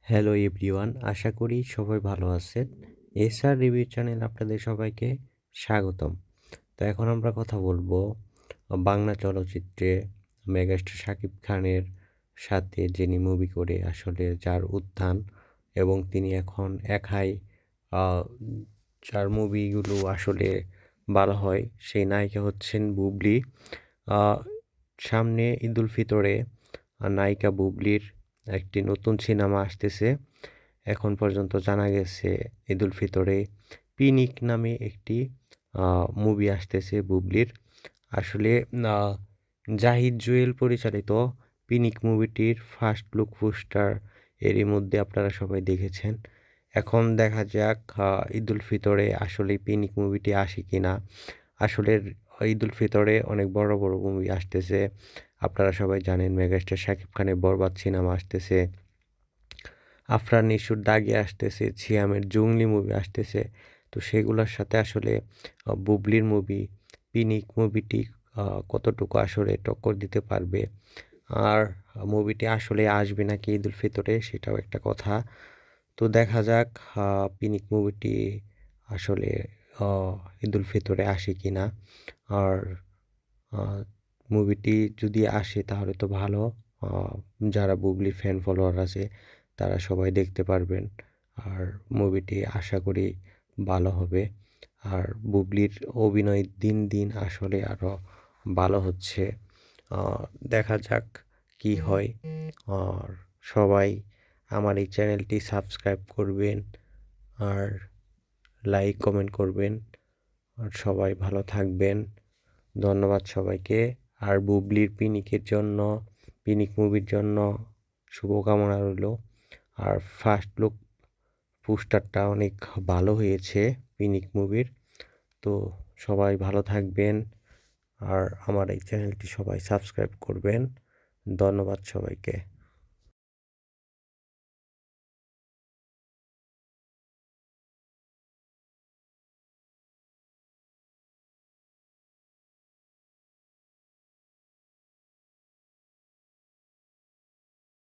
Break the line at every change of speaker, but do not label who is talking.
Hello everyone, আশা করি সবাই ভালো আছেন। এসআর রিভিউ চ্যানেল আপনাদের সবাইকে স্বাগতম। তো এখন আমরা কথা বলবো বাংলা চলচ্চিত্রে মেগাস্টার শাকিব খানের সাথে যিনি মুভি করে আসলে যার উত্থান এবং তিনি এখন একাই আহ, যার মুভিগুলো আসলে ভালো হয় সেই নায়িকা হচ্ছেন বুবলি। আহ, সামনে ঈদুল ফিতরে নায়িকা বুবলির একটি নতুন সিনেমা আসতেছে। এখন পর্যন্ত জানা গেছে ঈদুল ফিতরে পিনিক নামে একটি মুভি আসতেছে বুবলির। আসলে আহ, জাহিদ জুয়েল পরিচালিত পিনিক মুভিটির ফার্স্ট লুক পোস্টার এরই মধ্যে আপনারা সবাই দেখেছেন। এখন দেখা যাক ঈদুল ফিতরে আসলে পিনিক মুভিটি আসে কিনা। আসলে ঈদুল ফিতরে অনেক বড় বড় মুভি আসতেছে। আপনারা সবাই জানেন মেগাস্টার শাকিব খানের বরবাদ সিনেমা আসতেছে, আফরান নিশোর দাগি আসতেছে, ছিয়ামের জংলি মুভি আসতেছে। তো সেগুলোর সাথে আসলে বুবলির মুভি পিনিক মুভিটি কতটুকু আসলে টক্কর দিতে পারবে, আর মুভিটি আসলে আসবে নাকি ঈদুল ফিতরে সেটাও একটা কথা। তো দেখা যাক পিনিক মুভিটি আসলে ঈদুল ফিতরে আসে কিনা। আর মুভিটি যদি আসে তাহলে তো ভালো। আহ, যারা বুবলির ফ্যান ফলোয়ার আছে তারা সবাই দেখতে পারবেন। আর মুভিটি আশা করি ভালো হবে। আর বুবলির অভিনয় দিন দিন আসলে আরও ভালো হচ্ছে। আহ, দেখা যাক কি হয়। আর সবাই আমার এই চ্যানেলটি সাবস্ক্রাইব করবেন, আর লাইক কমেন্ট করবেন, আর সবাই ভালো থাকবেন। ধন্যবাদ সবাইকে। আর বুবলির পিনিক মুভির জন্য শুভকামনা রইল। আর ফার্স্ট লুক পোস্টারটা অনেক ভালো হয়েছে পিনিক মুভির। তো সবাই ভালো থাকবেন, আর আমার এই চ্যানেলটি সবাই সাবস্ক্রাইব করবেন। ধন্যবাদ সবাইকে।